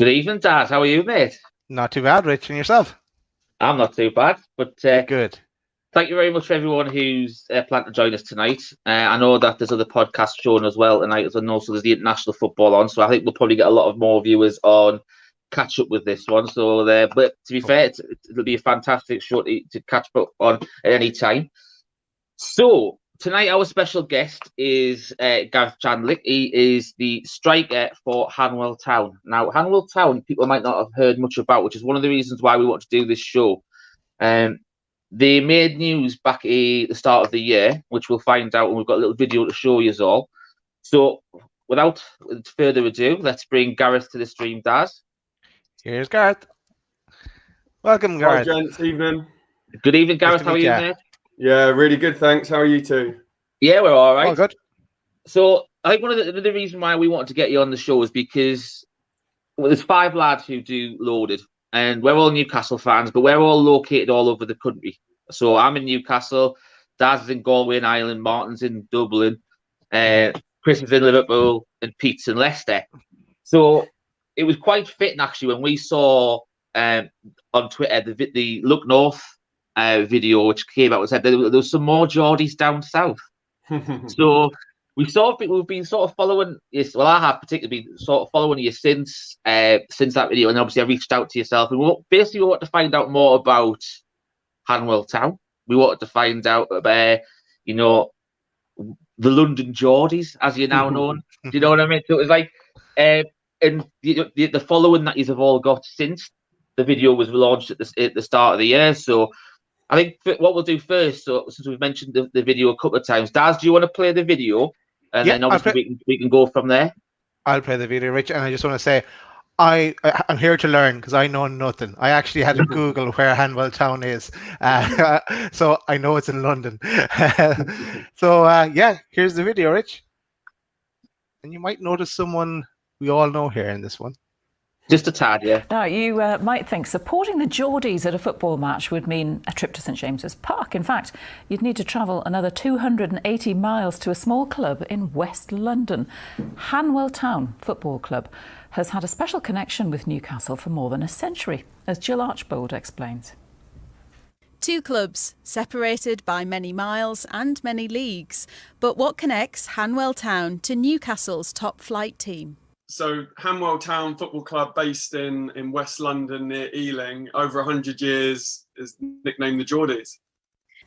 Good evening, Dad. How are you, mate? Not too bad, Rich. And yourself? I'm not too bad, but Good. thank you very much for everyone who's planned to join us tonight. I know that there's other podcasts showing as well tonight, and also there's the international football on, so I think we'll probably get a lot of more viewers on catch up with this one. So, but to be fair, it'll be a fantastic show to catch up on at any time. So tonight, our special guest is Garth Chandler. He is the striker for Hanwell Town. Now, Hanwell Town, people might not have heard much about, which is one of the reasons why we want to do this show. They made news back at the start of the year, which we'll find out, and we've got a little video to show you all. So, without further ado, let's bring Gareth to the stream, Daz. Here's Gareth. Welcome, Gareth. Hi, gents. Evening. Good evening, Gareth. How are you, mate? Yeah, really good, thanks. How are you two? Yeah, we're all right. All good. So I think one of the reasons why we wanted to get you on the show is because there's 5 lads who do Loaded, and we're all Newcastle fans, but we're all located all over the country. So I'm in Newcastle, Daz is in Galway and Ireland, Martin's in Dublin, Chris is in Liverpool, and Pete's in Leicester. So it was quite fitting, actually, when we saw on Twitter the Look North video which came out and said there was some more Geordies down south. So we've been sort of following this. Well, I have particularly been sort of following you since that video, and obviously I reached out to yourself, and we want to find out more about Hanwell Town. We wanted to find out about the London Geordies, as you're now known. Do you know what I mean? So it was like and the following that you've all got since the video was launched at the start of the year. So I think what we'll do first, so since we've mentioned the video a couple of times, Daz, do you want to play the video? And then obviously we can go from there. I'll play the video, Rich. And I just want to say, I'm here to learn because I know nothing. I actually had to Google where Hanwell Town is. So I know it's in London. So here's the video, Rich. And you might notice someone we all know here in this one. Just a tad, yeah. Now, you might think supporting the Geordies at a football match would mean a trip to St James's Park. In fact, you'd need to travel another 280 miles to a small club in West London. Hanwell Town Football Club has had a special connection with Newcastle for more than a century, as Jill Archbold explains. 2 clubs, separated by many miles and many leagues. But what connects Hanwell Town to Newcastle's top flight team? So Hanwell Town Football Club, based in West London near Ealing, over 100 years, is nicknamed the Geordies.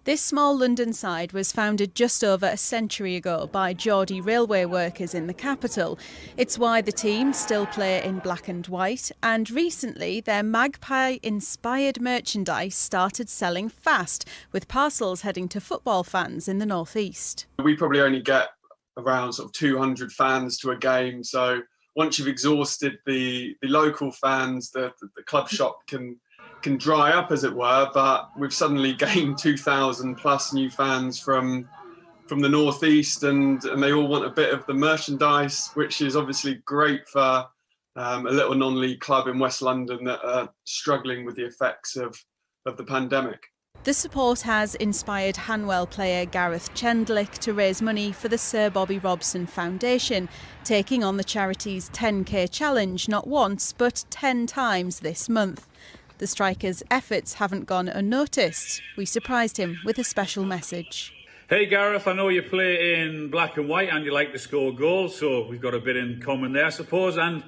This small London side was founded just over a century ago by Geordie railway workers in the capital. It's why the team still play in black and white, and recently their magpie-inspired merchandise started selling fast, with parcels heading to football fans in the northeast. We probably only get around sort of 200 fans to a game, so once you've exhausted the local fans, the club shop can dry up, as it were. But we've suddenly gained 2,000 plus new fans from the northeast, and they all want a bit of the merchandise, which is obviously great for a little non-league club in West London that are struggling with the effects of the pandemic. The support has inspired Hanwell player Gareth Chandler to raise money for the Sir Bobby Robson Foundation, taking on the charity's 10k challenge not once but 10 times this month. The striker's efforts haven't gone unnoticed. We surprised him with a special message. Hey Gareth, I know you play in black and white and you like to score goals, so we've got a bit in common there, I suppose. And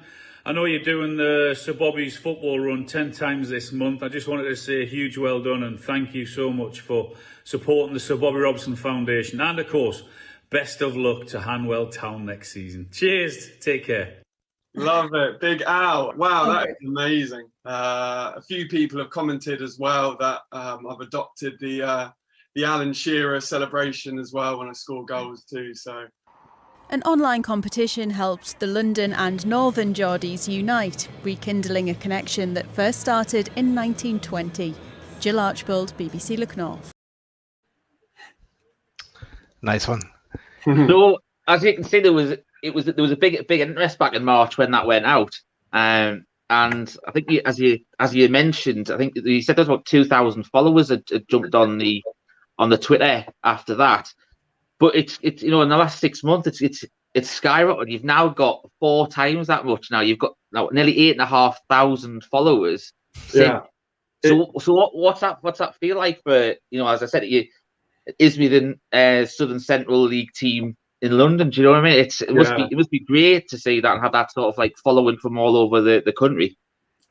I know you're doing the Sir Bobby's football run 10 times this month. I just wanted to say a huge well done and thank you so much for supporting the Sir Bobby Robson Foundation. And of course, best of luck to Hanwell Town next season. Cheers, take care. Love it, big ow. Wow, that is amazing. A few people have commented as well that I've adopted the Alan Shearer celebration as well when I score goals too, so. An online competition helped the London and Northern Geordies unite, rekindling a connection that first started in 1920. Jill Archbold, BBC Look North. Nice one. So, as you can see, there was a big interest back in March when that went out, and I think as you mentioned, I think you said there's about 2,000 followers had jumped on the Twitter after that. But it's in the last 6 months it's skyrocketed. You've now got 4 times that much. Now you've got now nearly 8,500 followers. Yeah. So what's that feel like for, as I said, Ismy, the Southern Central League team in London? Do you know what I mean? It must be great to see that and have that sort of like following from all over the country.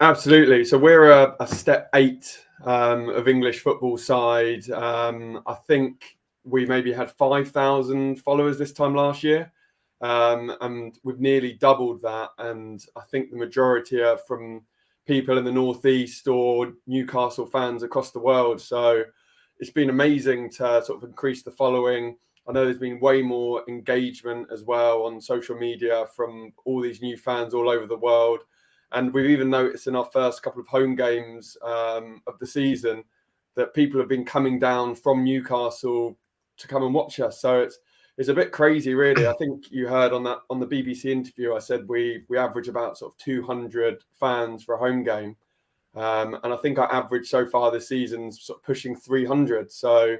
Absolutely. So we're a step 8 of English football side. I think we maybe had 5,000 followers this time last year, and we've nearly doubled that. And I think the majority are from people in the Northeast or Newcastle fans across the world. So it's been amazing to sort of increase the following. I know there's been way more engagement as well on social media from all these new fans all over the world. And we've even noticed in our first couple of home games of the season that people have been coming down from Newcastle to come and watch us. So it's a bit crazy, really. I think you heard on the BBC interview, I said we average about sort of 200 fans for a home game. And I think our average so far this season's sort of pushing 300. So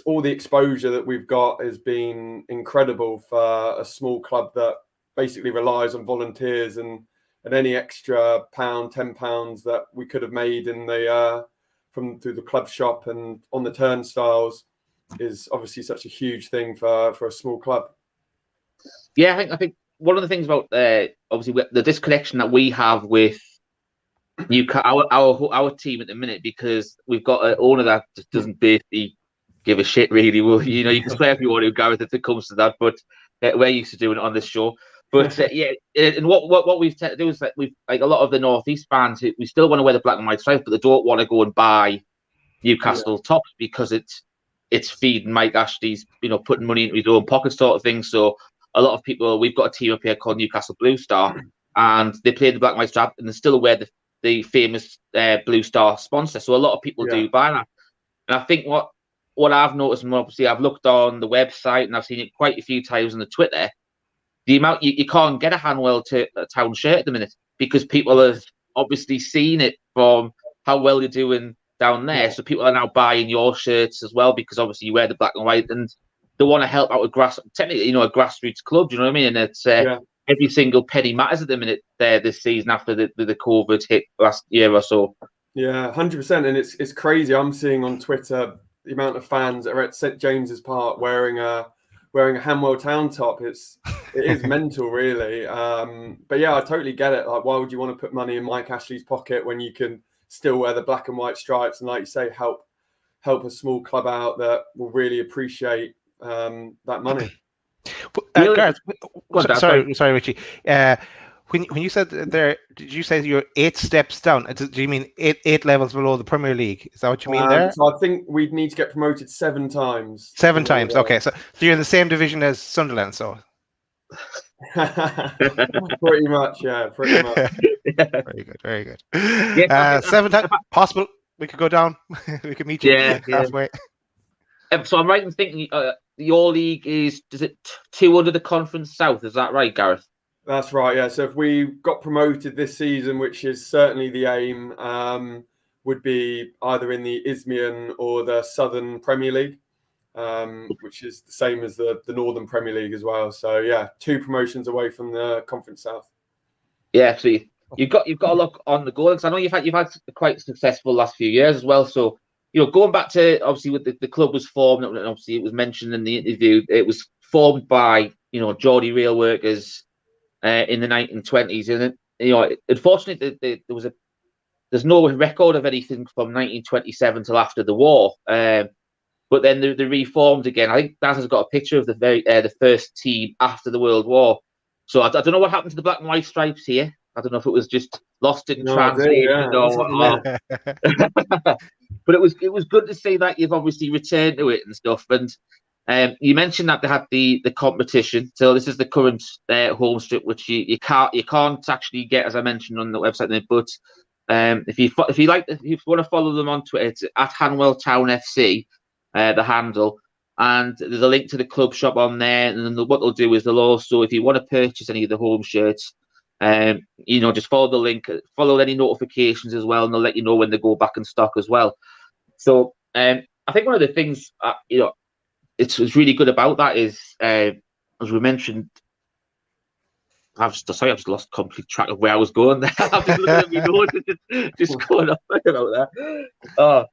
all the exposure that we've got has been incredible for a small club that basically relies on volunteers and any extra £10 that we could have made in through the club shop and on the turnstiles is obviously such a huge thing for a small club. Yeah, I think one of the things about obviously the disconnection that we have with our team at the minute, because we've got an owner that just doesn't basically give a shit, really. Well, you can swear if you want to, Gareth, if it comes to that, but we're used to doing it on this show. But and what we've tended to do is that we've, like a lot of the Northeast fans, we still want to wear the black and white stripes, but they don't want to go and buy Newcastle tops because it's feeding Mike Ashley's, putting money into his own pocket sort of thing. So a lot of people, we've got a team up here called Newcastle Blue Star, and they play the black and white stripe, and they still wear the famous Blue Star sponsor. So a lot of people do buy that. And I think what I've noticed, and obviously I've looked on the website and I've seen it quite a few times on the Twitter, the amount you can't get a Hanwell town shirt at the minute because people have obviously seen it from how well you're doing down there. So people are now buying your shirts as well because obviously you wear the black and white and they want to help out with technically, a grassroots club. Do you know what I mean? And it's every single penny matters at the minute this season after the COVID hit last year or so. Yeah, 100%. And it's crazy. I'm seeing on Twitter the amount of fans that are at St James's Park wearing a Hanwell town top. It is mental, really. But yeah, I totally get it. Like, why would you want to put money in Mike Ashley's pocket when you can still wear the black and white stripes and, like you say, help a small club out that will really appreciate that money. Gareth, sorry, Richie. When you said there, did you say you're 8 steps down? Do you mean eight levels below the Premier League? Is that what you mean there? So I think we'd need to get promoted 7 times. 7 times, okay. So you're in the same division as Sunderland, so. Pretty much, yeah. Pretty much. Very good. Yeah, 7 times possible. We could go down. We could meet you halfway. So I'm right in thinking your league is it 2 under the Conference South? Is that right, Gareth? That's right, yeah. So if we got promoted this season, which is certainly the aim, would be either in the Isthmian or the Southern Premier League, which is the same as the Northern Premier League as well. So yeah, 2 promotions away from the Conference South. Yeah, so you've got a look on the goal, because I know you've had quite successful last few years as well. So going back to obviously with the club was formed, and obviously it was mentioned in the interview, it was formed by Geordie rail workers in the 1920s, and unfortunately there's no record of anything from 1927 till after the war. But then they reformed again. I think Daz has got a picture of the first team after the World War. So I don't know what happened to the black and white stripes here. I don't know if it was just lost in translation or but it was good to see that you've obviously returned to it and stuff. And you mentioned that they had the competition. So this is the current home strip, which you can't actually get, as I mentioned on the website. But if you want to follow them on Twitter, it's at Hanwell Town FC, the handle, and there's a link to the club shop on there. And then what they'll do is they'll also, if you want to purchase any of the home shirts, just follow the link, follow any notifications as well, and they'll let you know when they go back in stock as well. So I think one of the things it's really good about that is, as we mentioned, I've just lost complete track of where I was going there. I'm just looking at me notes, just going on about that.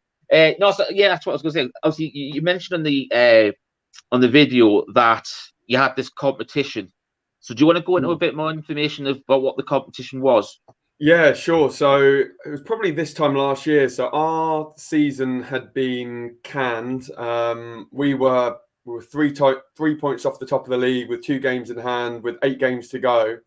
No, so, yeah, that's what I was going to say. Obviously, you mentioned on the video that you had this competition. So do you want to go into a bit more information about what the competition was? Yeah, sure. So it was probably this time last year. So our season had been canned. We were 3 points off the top of the league with 2 games in hand, with 8 games to go.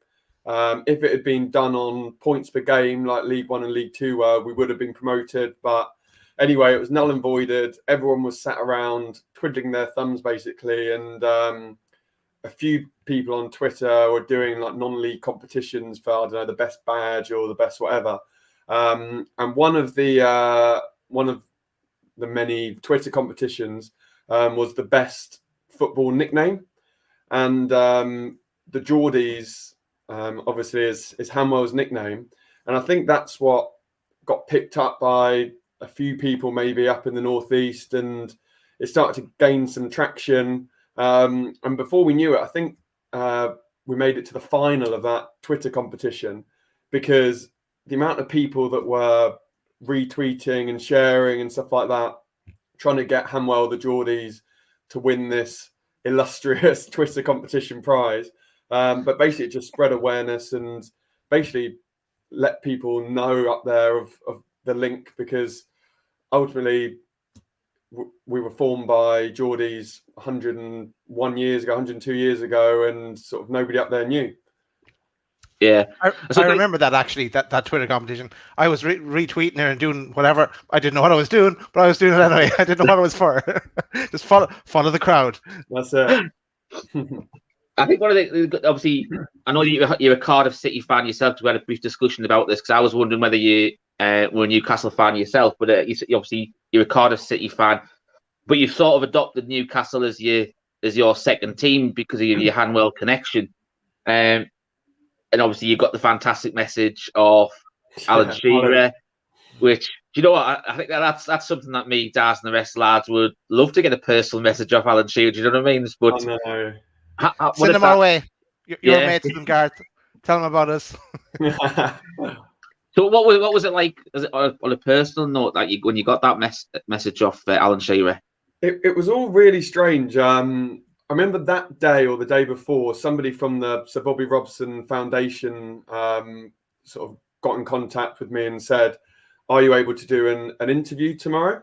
If it had been done on points per game, like League One and League Two were, we would have been promoted. But anyway, it was null and voided. Everyone was sat around twiddling their thumbs, basically, and a few people on Twitter were doing like non-league competitions for, I don't know, the best badge or the best whatever. And one of the many Twitter competitions was the best football nickname, and the Geordies obviously is Hanwell's nickname, and I think that's what got picked up by a few people maybe up in the northeast, and it started to gain some traction. And before we knew it, I think we made it to the final of that Twitter competition, because the amount of people that were retweeting and sharing and stuff like that, trying to get Hanwell the Geordies to win this illustrious Twitter competition prize. But basically it just spread awareness and basically let people know up there of the link, because ultimately we were formed by Geordies 101 years ago, 102 years ago, and sort of nobody up there knew. Yeah, I remember that actually, that Twitter competition. I was retweeting it and doing whatever. I didn't know what I was doing, but I was doing it anyway. I didn't know what it was for. Just follow the crowd. That's it. I think one of the, obviously, I know you're a Cardiff City fan yourself, because we had a brief discussion about this, because I was wondering whether you were a Newcastle fan yourself, but obviously you're a Cardiff City fan, but you've sort of adopted Newcastle as your second team because of your Hanwell connection. And obviously you've got the fantastic message of Alan Shearer, which, do you know what, I think that's something that me, Daz, and the rest of the lads would love to get a personal message off Alan Shearer. Do you know what I mean? But send them our way. You're mates with them, Garth. Tell them about us. So what was it like? Was it on a personal note that when you got that message off Alan Shearer? It was all really strange. I remember that day or the day before, somebody from the Sir Bobby Robson Foundation sort of got in contact with me and said, "Are you able to do an interview tomorrow?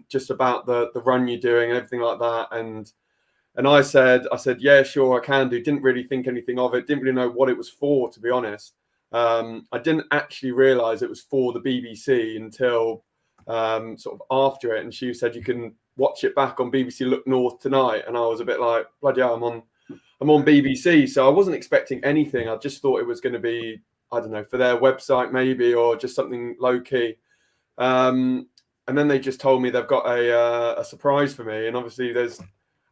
Just about the run you're doing and everything like that." And I said, "Yeah, sure, I can do." Didn't really think anything of it. Didn't really know what it was for, to be honest. I didn't actually realise it was for the BBC until sort of after it. And she said, "You can watch it back on BBC Look North tonight." And I was a bit like, bloody hell, I'm on BBC. So I wasn't expecting anything. I just thought it was going to be, I don't know, for their website maybe, or just something low key. And then they just told me they've got a surprise for me. And obviously there's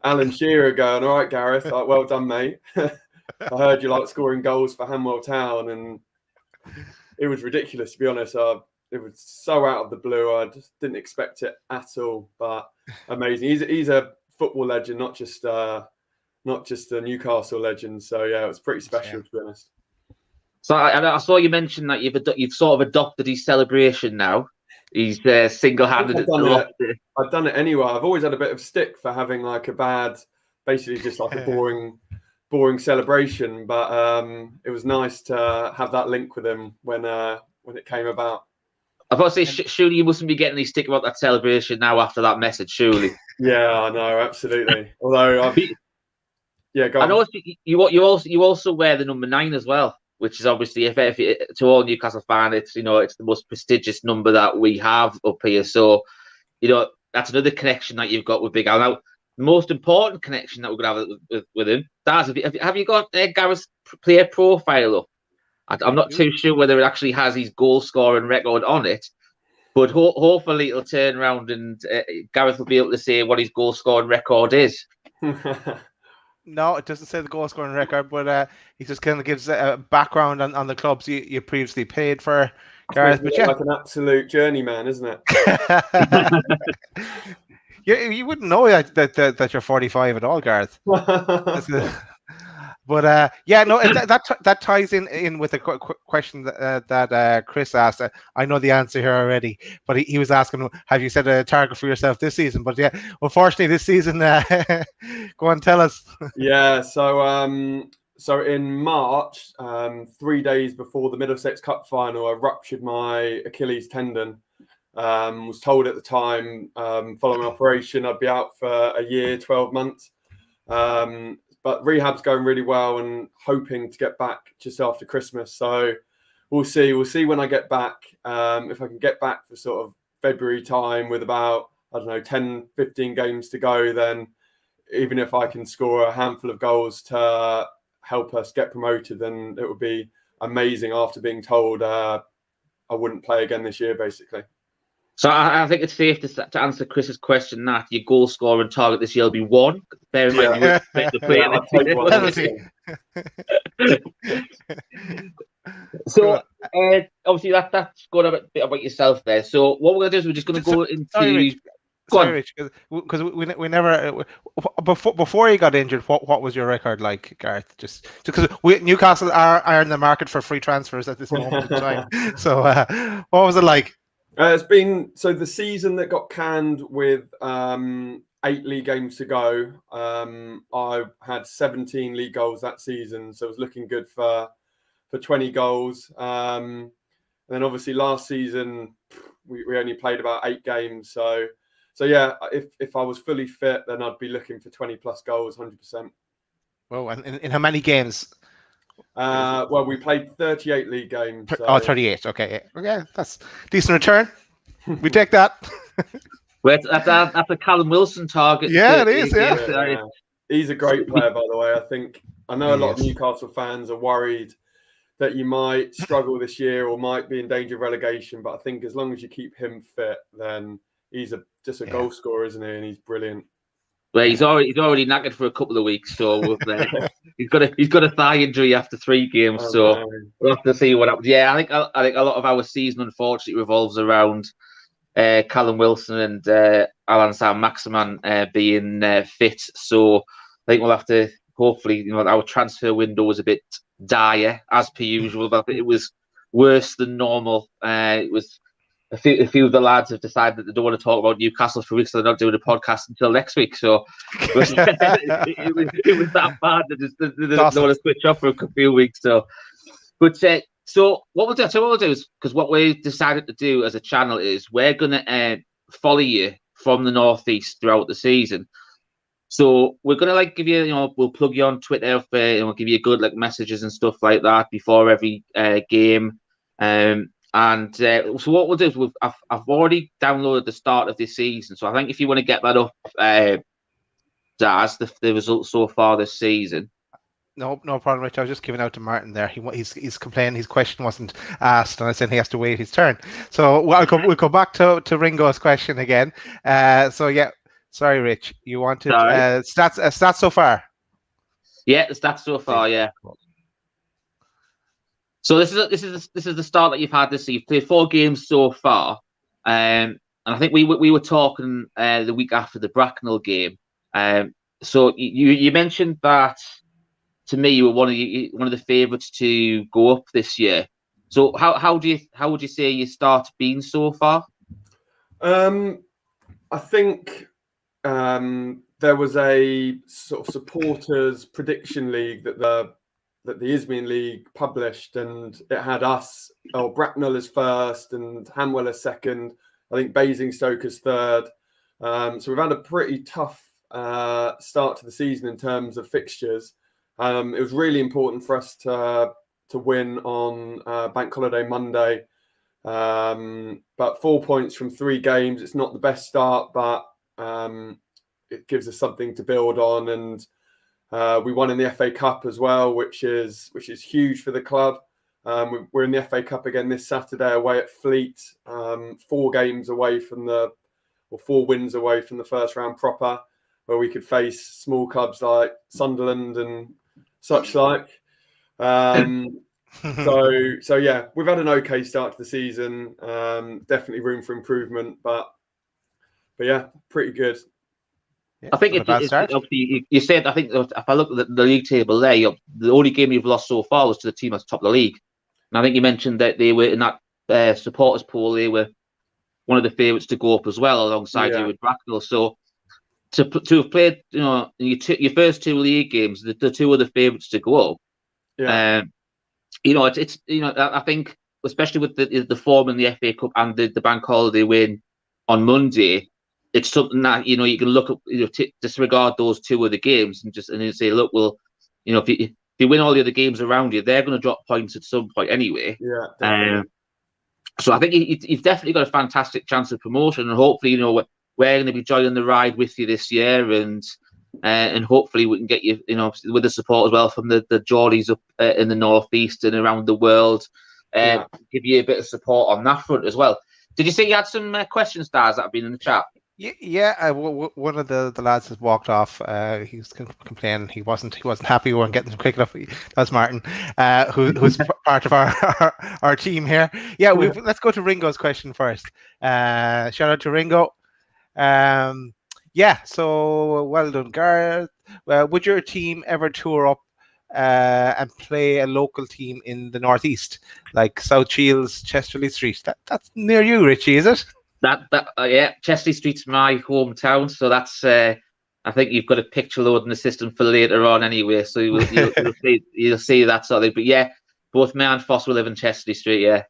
Alan Shearer going, "All right, Gareth, like, well done, mate. I heard you like scoring goals for Hanwell Town." And it was ridiculous, to be honest. It was so out of the blue. I just didn't expect it at all, but amazing. He's a football legend, not just a Newcastle legend. So yeah, it was pretty special, to be honest. So I saw you mention that you've sort of adopted his celebration now. He's single-handed. I've done it anyway. I've always had a bit of stick for having like a bad, basically just like a boring celebration. But it was nice to have that link with him when it came about. I thought, say, surely you mustn't be getting any stick about that celebration now after that message, surely. Yeah, I know, absolutely. Although, yeah, go on. I know you also wear the number 9 as well, which is obviously, if to all Newcastle fans, it's it's the most prestigious number that we have up here. So, that's another connection that you've got with Big Al. Now, the most important connection that we're going to have with him, Daz, have you got Gareth's player profile up? I'm not too sure whether it actually has his goal scoring record on it, but hopefully it'll turn around and Gareth will be able to say what his goal scoring record is. No, it doesn't say the goal scoring record, but he just kind of gives a background on the clubs you previously played for, Gareth. But like an absolute journeyman, isn't it? You wouldn't know that you're 45 at all, Gareth. But that ties in with a question that Chris asked. I know the answer here already, but he was asking, have you set a target for yourself this season? But yeah, unfortunately, this season, go on, tell us. Yeah, so in March, 3 days before the Middlesex Cup final, I ruptured my Achilles tendon. Was told at the time, following operation, I'd be out for a year, 12 months. But rehab's going really well and hoping to get back just after Christmas. So we'll see. We'll see when I get back. If I can get back for sort of February time with about, 10, 15 games to go, then even if I can score a handful of goals to help us get promoted, then it would be amazing after being told I wouldn't play again this year, basically. So I think it's safe to answer Chris's question that your goal scoring target this year will be 1. Bear in mind you won't expect to play So obviously that's got a bit about yourself there. So what we're going to do is we're just going to go into... Sorry, Rich, because we never before you got injured. What was your record like, Gareth? Just because Newcastle are in the market for free transfers at this moment in time. So what was it like? It's been the season that got canned with 8 league games to go. I had 17 league goals that season, so it was looking good for 20 goals. And then obviously last season we only played about 8 games. So yeah, if I was fully fit, then I'd be looking for 20 plus goals, 100%. Well, and in how many games? Well, we played 38 league games. So. 38. Okay, that's decent return. We take that. Well, that's a Callum Wilson target. Yeah, it is. Yeah. He's a great player, by the way. I know a lot of Newcastle fans are worried that you might struggle this year or might be in danger of relegation, but I think as long as you keep him fit, then he's just a goal scorer, isn't he? And he's brilliant. Well, he's already knackered for a couple of weeks, so he's got a thigh injury after 3 games, so we'll have to see what happens. Yeah, I think a lot of our season unfortunately revolves around Callum Wilson and Alan Saint-Maximin being fit. So I think we'll have to hopefully, our transfer window was a bit dire as per usual, but it was worse than normal. It was. A few of the lads have decided that they don't want to talk about Newcastle for weeks, so they're not doing a podcast until next week. So it was that bad that they didn't want to switch off for a few weeks. So what we'll do is, because what we decided to do as a channel is we're going to follow you from the northeast throughout the season. So we're going to give you, we'll plug you on Twitter, we'll give you good messages and stuff like that before every game. And so what we'll do is I've already downloaded the start of this season. So I think if you want to get that up, Daz, the results so far this season. No problem, Rich. I was just giving out to Martin there. He's complaining his question wasn't asked, and I said he has to wait his turn. So we'll go back to Ringo's question again. Sorry, Rich. You wanted stats so far? Yeah, the stats so far. Yeah. So this is the start that you've had this season. You've played 4 games so far, and I think we were talking the week after the Bracknell game. So you mentioned that to me you were one of the favourites to go up this year. So how would you say your start's been so far? I think there was a sort of supporters prediction league that the Isthmian League published, and it had us, Bracknell as first and Hanwell as second. I think Basingstoke as third. So we've had a pretty tough start to the season in terms of fixtures. It was really important for us to win on Bank Holiday Monday. But 4 points from 3 games, it's not the best start, but it gives us something to build on. And we won in the FA Cup as well, which is huge for the club. We're in the FA Cup again this Saturday away at Fleet, 4 wins away from the first round proper, where we could face small clubs like Sunderland and such like. So yeah, we've had an okay start to the season. Definitely room for improvement, but yeah, pretty good. Yeah, I think you said, I think if I look at the league table there, the only game you've lost so far was to the team that's top of the league. And I think you mentioned that they were in that supporters pool. They were one of the favourites to go up as well, alongside you with Bracknell. So to have played, your first 2 league games, the 2 other favourites to go up. Yeah. It's I think especially with the form in the FA Cup and the bank holiday win on Monday, it's something that you can look at, disregard those 2 other games and then say, look, well, if you win all the other games around you, they're going to drop points at some point anyway. Yeah, definitely. So I think you've definitely got a fantastic chance of promotion, and hopefully, we're going to be joining the ride with you this year, and hopefully we can get you, with the support as well from the Geordies up in the northeast and around the world, give you a bit of support on that front as well. Did you say you had some questions, Stars, that have been in the chat? Yeah. One of the lads has walked off. He was complaining he wasn't happy we weren't getting him quick enough. That's Martin, who's part of our team here. Yeah, let's go to Ringo's question first. Shout out to Ringo. So well done, Gareth. Would your team ever tour up and play a local team in the northeast, like South Shields, Chesterley Street? That's near you, Richie, is it? Chesterley Street's my hometown, so that's. I think you've got a picture load in the system for later on, anyway. So you'll see that sort of thing. But yeah, both me and Foss will live in Chesterley Street. Yeah,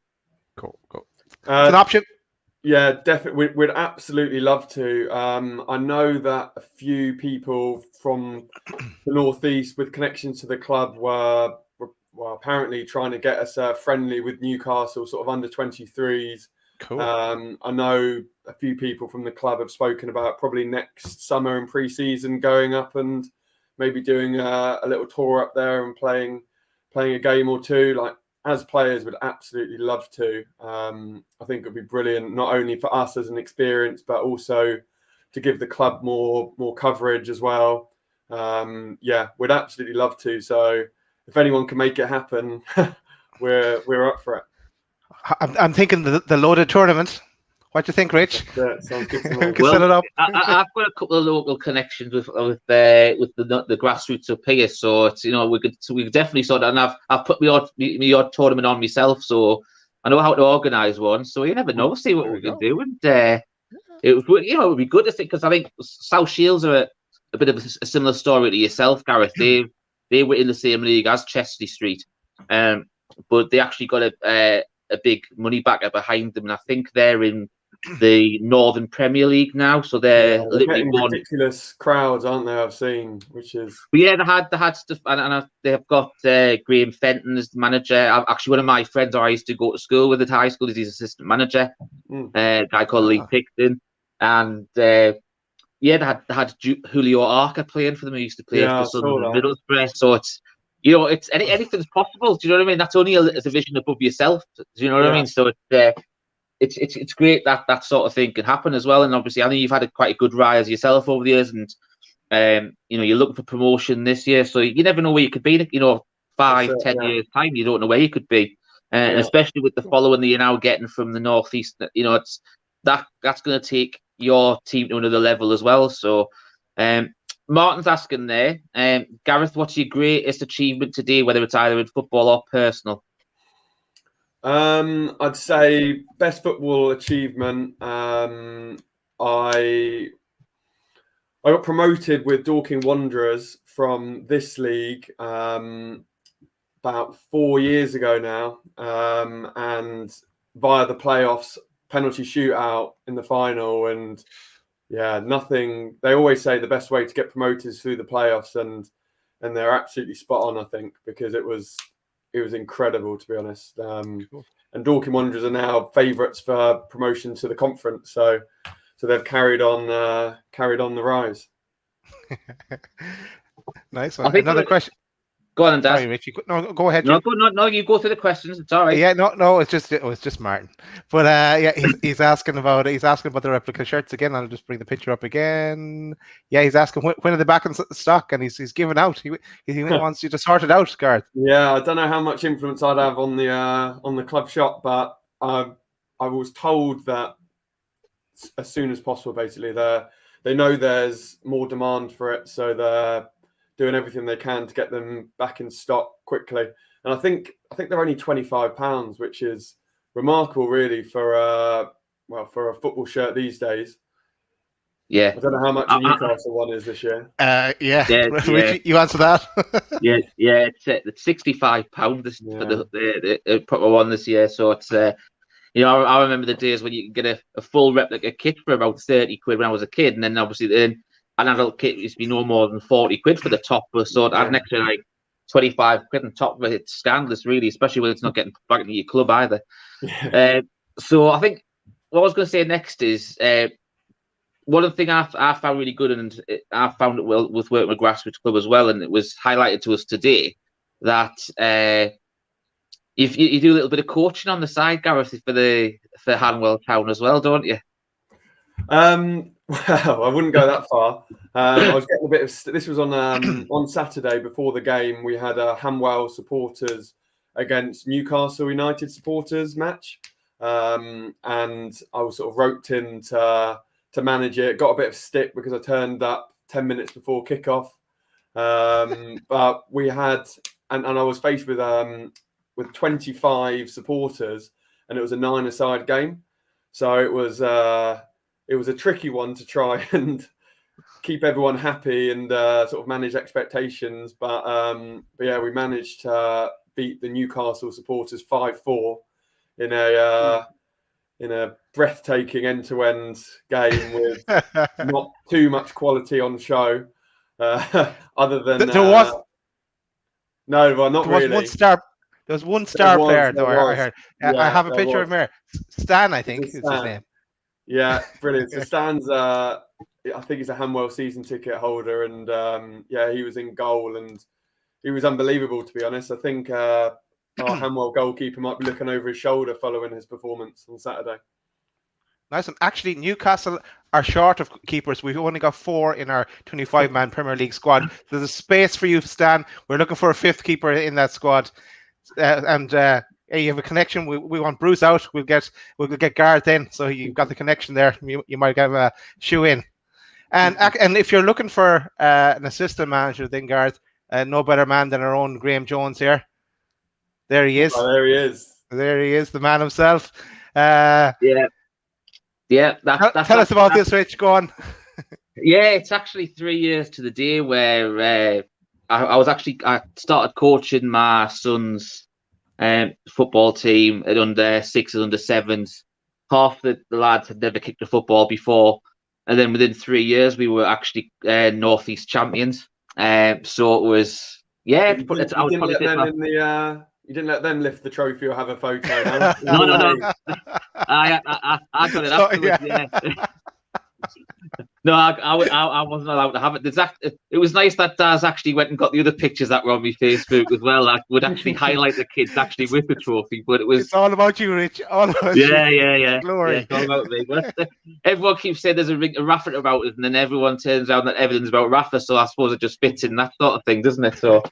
cool. It's an option. Yeah, definitely. We'd absolutely love to. I know that a few people from the northeast with connections to the club were apparently trying to get us friendly with Newcastle, sort of under 23s. Cool. I know a few people from the club have spoken about probably next summer in pre-season going up and maybe doing a little tour up there and playing a game or 2. Like, as players, would absolutely love to. I think it would be brilliant, not only for us as an experience, but also to give the club more coverage as well. We'd absolutely love to. So if anyone can make it happen, we're up for it. I'm thinking the loaded tournament. What do you think, Rich? Yeah, sounds good to me. We can set it up. I've got a couple of local connections with the grassroots up here, so it's we could definitely sort of. And I've put my odd tournament on myself, so I know how to organise one. So you never know. See what we can do, and it would be good to think, because I think South Shields are a bit of a similar story to yourself, Gareth. They were in the same league as Chesterley Street, but they actually got a big money backer behind them, and I think they're in the Northern Premier League now, so they're literally getting ridiculous crowds, aren't they? I've seen, which is. But yeah, they had stuff, and they've got Graham Fenton as the manager. Actually, one of my friends I used to go to school with at high school is his assistant manager, a guy called Lee Picton, and they had Julio Arca playing for them. He used to play for Sunderland Middlesbrough, so it's. It's anything's possible. Do you know what I mean? That's only a division above yourself. Do you know what I mean? So it's great that sort of thing can happen as well. And obviously, I know you've had quite a good rise yourself over the years, and you're looking for promotion this year. So you never know where you could be. 5-10 years time, you don't know where you could be. And especially with the following that you're now getting from the northeast, it's that's going to take your team to another level as well. So. Martin's asking there, Gareth, what's your greatest achievement today, whether it's either in football or personal? I'd say best football achievement. I got promoted with Dorking Wanderers from this league about 4 years ago now, and via the playoffs, penalty shootout in the final, and. Yeah, nothing. They always say the best way to get promoted is through the playoffs, and they're absolutely spot on, I think, because it was incredible, to be honest. And Dorking Wanderers are now favourites for promotion to the conference, so they've carried on the rise. Nice one. Another question. Go on, Dad. Sorry, Richie. No, go ahead. No, you go through the questions. It's all right. Yeah, no, it was just Martin. But he's asking about the replica shirts again. I'll just bring the picture up again. Yeah, he's asking when are they back in stock, and he's giving out. He wants you to sort it out, Garth. Yeah, I don't know how much influence I'd have on the club shop, but I was told that as soon as possible, basically, they're they know there's more demand for it, so they're doing everything they can to get them back in stock quickly. And I think they're only £25, which is remarkable, really, for a football shirt these days. Yeah, I don't know how much a Newcastle one is this year. Yeah. Richie, you answer that. yeah, it's £65 for the proper one this year. So it's I remember the days when you could get a full replica kit for about 30 quid when I was a kid, and then obviously an adult kit used to be no more than 40 quid for the top. So to add an extra like 25 quid on top of it, it's scandalous, really, especially when it's not getting back into your club either. So I think what I was going to say next is one of the things I found really good, and I found it well with working with grassroots club as well, and it was highlighted to us today that if you do a little bit of coaching on the side, Gareth, for Hanwell Town as well, don't you? Well, I wouldn't go that far. I was getting a bit of. This was on Saturday before the game. We had a Hanwell supporters against Newcastle United supporters match, and I was sort of roped in to manage it. Got a bit of stick because I turned up 10 minutes before kickoff. But we had, and I was faced with 25 supporters, and it was a 9-a-side game. So it was a tricky one to try and keep everyone happy and sort of manage expectations. But yeah, we managed to beat the Newcastle supporters 5-4 in a breathtaking end-to-end game with not too much quality on show, other than there was no, well, not there was really. There was one star player, though. I heard. I have a picture of him here. Stan, I think, is his name. Yeah, brilliant. So Stan's, I think he's a Hanwell season ticket holder, and yeah, he was in goal, and he was unbelievable, to be honest. I think our Hanwell goalkeeper might be looking over his shoulder following his performance on Saturday. Nice one. Actually, Newcastle are short of keepers. We've only got 4 in our 25-man Premier League squad. There's a space for you, Stan. We're looking for a 5th keeper in that squad. You have a connection. We want Bruce out. We'll get Gareth in. So you've got the connection there. You might get a shoe in. And if you're looking for an assistant manager, then Gareth, no better man than our own Graham Jones here. There he is. Oh, there he is. There he is, the man himself. Yeah. Tell us about this, Rich. Go on. Yeah, it's actually 3 years to the day where I started coaching my son's football team at under 6s, under 7s. Half the lads had never kicked a football before, and then within 3 years we were actually Northeast champions. So it was You didn't let them lift the trophy or have a photo. No? No. I got it afterwards. Yeah. No, I wasn't allowed to have it. It was nice that Daz actually went and got the other pictures that were on my Facebook as well. That would actually highlight the kids actually with the trophy. But it's all about you, Rich. All about you. Yeah. Glory. Yeah, it's all about me. But everyone keeps saying there's a Rafa about it, and then everyone turns out that everything's about Rafa. So I suppose it just fits in that sort of thing, doesn't it? So,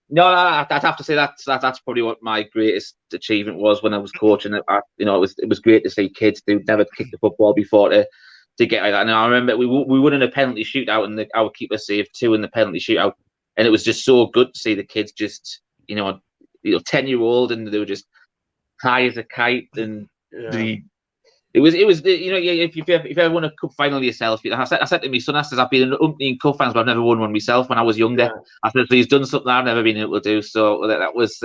no, I'd have to say that's probably what my greatest achievement was when I was coaching. It was great to see kids who never kicked the football before to get like that. And I remember we won in a penalty shootout, and our keeper saved 2 in the penalty shootout, and it was just so good to see the kids just 10-year-old, and they were just high as a kite, and it was if you've ever won a cup final yourself, I said to my son, I've been in umpteen cup finals, but I've never won one myself when I was younger. Yeah. I said, so he's done something I've never been able to do. So that was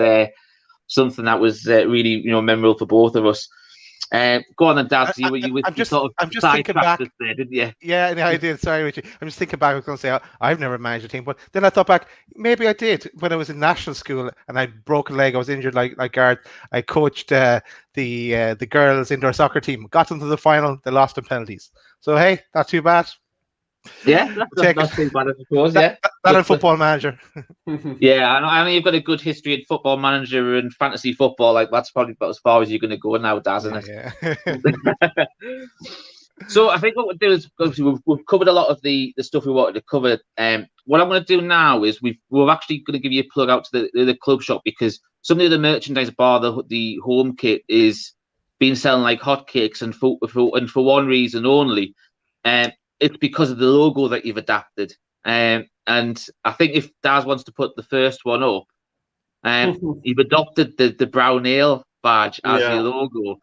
something that was really memorable for both of us. Go on then, Dad. I'm just thinking back there, didn't you? Yeah, I did. Sorry, Richie. I'm just thinking back. I was going to say I've never managed a team, but then I thought back. Maybe I did when I was in national school and I broke a leg. I was injured like Garth. I coached the girls indoor soccer team. Got them to the final. They lost in penalties. So hey, not too bad. Yeah, that's not too bad, I suppose. That a football manager. Yeah, I know you've got a good history in football manager and fantasy football. Like that's probably about as far as you're going to go now, Daz, isn't it? Yeah. So I think what we'll do is we've covered a lot of the stuff we wanted to cover. What I'm going to do now is we're actually going to give you a plug out to the club shop, because some of the merchandise bar the home kit is been selling like hotcakes, and for one reason only. it's because of the logo that you've adapted. And I think if Daz wants to put the first one up, you've adopted the brown ale badge as your logo,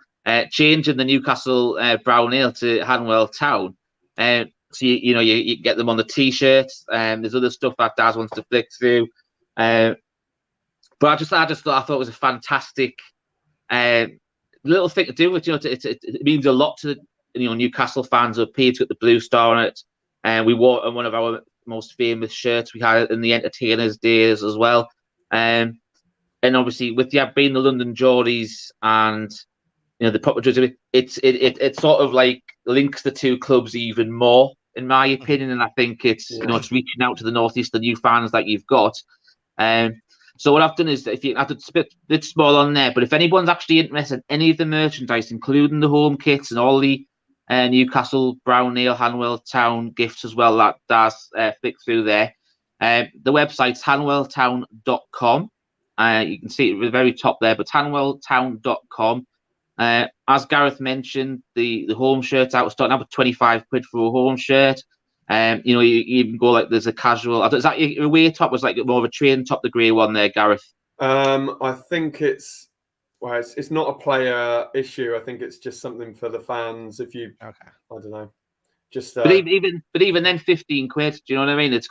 changing the Newcastle brown ale to Hanwell Town. So you get them on the t-shirts, and there's other stuff that Daz wants to flick through. But I thought it was a fantastic little thing to do with. It means a lot to Newcastle fans up here to get the blue star on it, and we wore one of our most famous shirts we had in the Entertainers days as well. And obviously with being the London Geordies and the proper judge, it sort of like links the two clubs even more, in my opinion. And I think it's it's reaching out to the northeastern new fans that you've got. So what I've done is, if you have to split a bit small on there, but if anyone's actually interested in any of the merchandise, including the home kits and all the Newcastle Brown Ale Hanwell Town gifts as well, that Daz flicked through there. The website's hanwelltown.com. You can see it at the very top there, but hanwelltown.com. As Gareth mentioned, the home shirt's out, starting out with 25 quid for a home shirt. You even go like there's a casual. Is that your away top? Was like more of a train top, the grey one there, Gareth? I think it's not a player issue. I think it's just something for the fans. If you, I don't know, just. But even then, 15 quid. Do you know what I mean? It's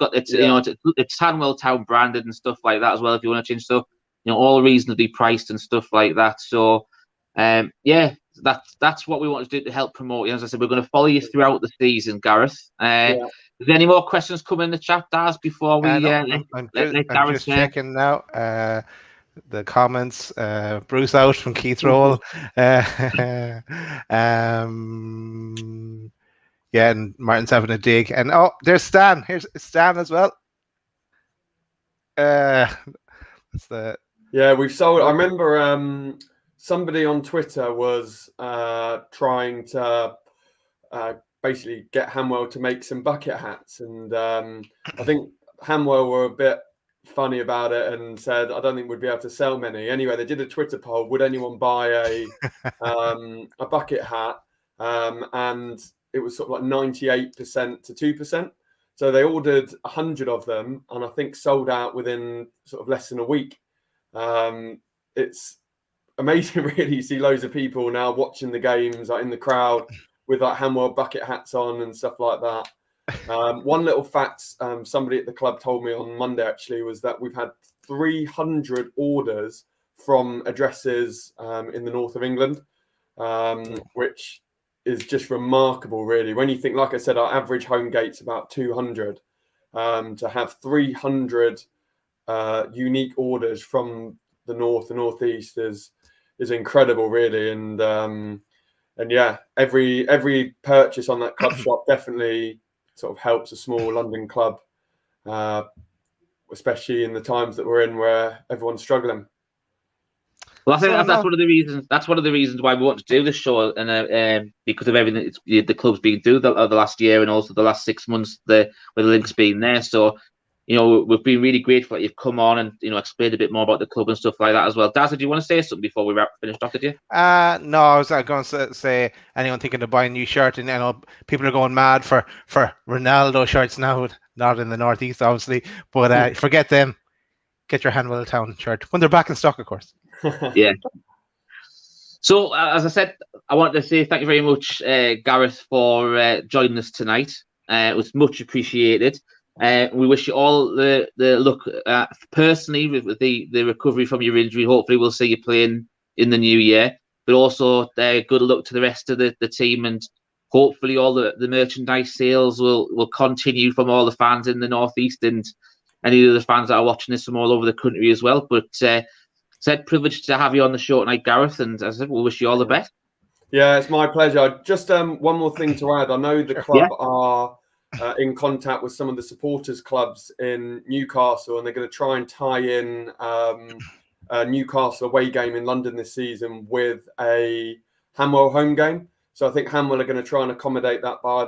Hanwell Town branded and stuff like that as well. If you want to change stuff, all reasonably priced and stuff like that. So, that's what we want to do to help promote you. As I said, we're going to follow you throughout the season, Gareth. Is there any more questions coming in the chat, Daz, before we let Gareth? I'm just checking now. The comments. Bruce out from Keith Roll. And Martin's having a dig. And there's Stan. Here's Stan as well. We've sold. I remember somebody on Twitter was trying to basically get Hanwell to make some bucket hats, and I think Hanwell were a bit funny about it and said, "I don't think we'd be able to sell many." Anyway, they did a Twitter poll: would anyone buy a bucket hat? And it was sort of like 98% to 2%. So they ordered 100 of them, and I think sold out within sort of less than a week. It's amazing, really. You see loads of people now watching the games, like in the crowd, with like Hanwell bucket hats on and stuff like that. One little fact somebody at the club told me on Monday actually was that we've had 300 orders from addresses in the north of England, which is just remarkable, really. When you think, like I said, our average home gate's about 200. To have 300 unique orders from the north and northeast is incredible, really. And every purchase on that club shop definitely sort of helps a small London club, especially in the times that we're in where everyone's struggling. Well, I think that's one of the reasons. That's one of the reasons why we want to do this show, and because of everything the club's been doing the last year and also the last 6 months, with the links being there. So, we've been really grateful that you've come on and explained a bit more about the club and stuff like that as well. Daz, do you want to say something before we finish off with you? No, I was going to say, anyone thinking of buying a new shirt, and I know people are going mad for Ronaldo shirts now, not in the northeast, obviously, but forget them. Get your Hanwell Town shirt when they're back in stock, of course. Yeah. So, as I said, I wanted to say thank you very much, Gareth, for joining us tonight. It was much appreciated. We wish you all the luck personally with the recovery from your injury. Hopefully, we'll see you playing in the new year. But also, good luck to the rest of the team, and hopefully, all the merchandise sales will continue from all the fans in the northeast and any of the fans that are watching this from all over the country as well. But privileged to have you on the show tonight, Gareth, and as I said, we'll wish you all the best. Yeah, it's my pleasure. Just one more thing to add. I know the club are in contact with some of the supporters clubs in Newcastle, and they're going to try and tie in a Newcastle away game in London this season with a Hanwell home game. So I think Hanwell are going to try and accommodate that by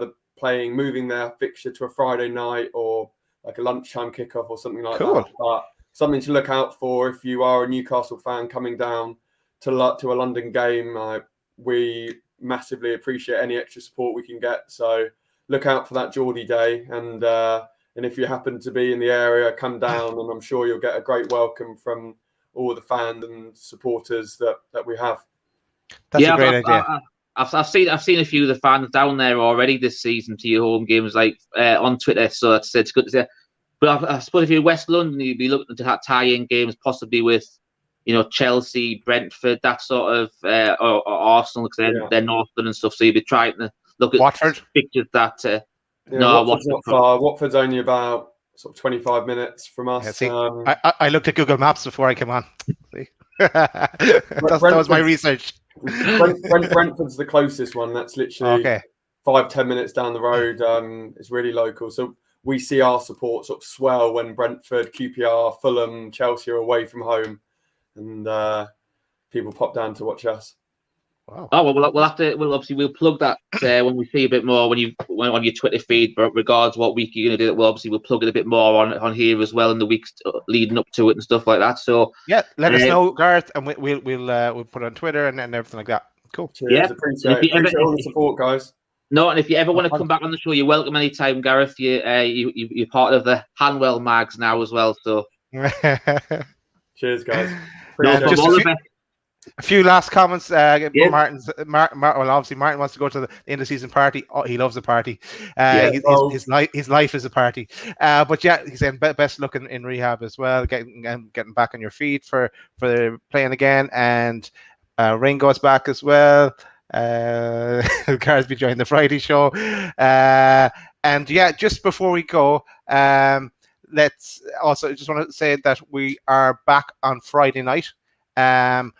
moving their fixture to a Friday night or like a lunchtime kickoff or something like that. But something to look out for if you are a Newcastle fan coming down to a London game. We massively appreciate any extra support we can get. So look out for that Geordie Day, and if you happen to be in the area, come down, and I'm sure you'll get a great welcome from all the fans and supporters that we have. That's a great idea. I've seen a few of the fans down there already this season to your home games, like on Twitter. So it's good to see. But I suppose if you're West London, you'd be looking to tie in games possibly with, Chelsea, Brentford, that sort of, or Arsenal, because they're North London and stuff. So you'd be trying to look at Watford pictures that. Watford's not far. Watford's only about sort of 25 minutes from us. Yeah, see, I looked at Google Maps before I came on. that was my research. Brentford's the closest one. That's literally 5-10 minutes down the road. It's really local. So we see our support sort of swell when Brentford, QPR, Fulham, Chelsea are away from home, and people pop down to watch us. Wow. Oh well, we'll plug that when we see a bit more on your Twitter feed. But regards what week you're going to do, we'll plug it a bit more on here as well in the weeks leading up to it and stuff like that. So yeah, let us know, Gareth, and we'll put it on Twitter and everything like that. Cool. Cheers. Yeah, appreciate all the support, guys. No, and if you ever want to come back on the show, you're welcome anytime, Gareth. You're part of the Hanwell mags now as well. So cheers, guys. A few last comments. Martin. Well, obviously, Martin wants to go to the end of season party. Oh, he loves a party. His life is a party. But yeah, he's saying best luck in rehab as well. Getting back on your feet for playing again. And Ringo's back as well. Gareth be joining the Friday show. And yeah, just before we go, let's also just want to say that we are back on Friday night. I'm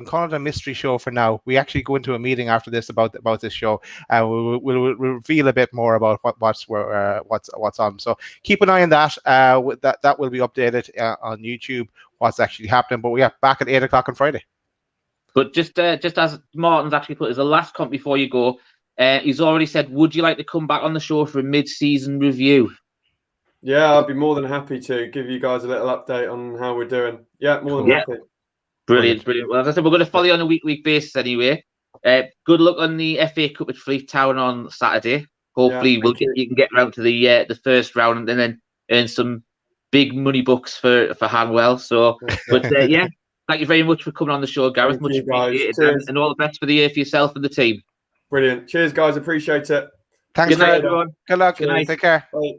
calling it a mystery show for now. We actually go into a meeting after this about this show, and we'll reveal a bit more about what's on. So keep an eye on that. That will be updated on YouTube. What's actually happening? But we are back at 8 o'clock on Friday. But just as Martin's actually put as a last comment before you go, he's already said, would you like to come back on the show for a mid-season review? Yeah, I'd be more than happy to give you guys a little update on how we're doing. Yeah, more than happy. Brilliant. Well, as I said, we're going to follow you on a week basis anyway. Good luck on the FA Cup at Fleet Town on Saturday. Hopefully, you can get around to the first round and then earn some big money bucks for Hanwell. So, but thank you very much for coming on the show, Gareth. Much appreciated, and all the best for the year for yourself and the team. Brilliant. Cheers, guys. Appreciate it. Thanks, Good night, everyone. Good luck. Good night. Take care. Bye.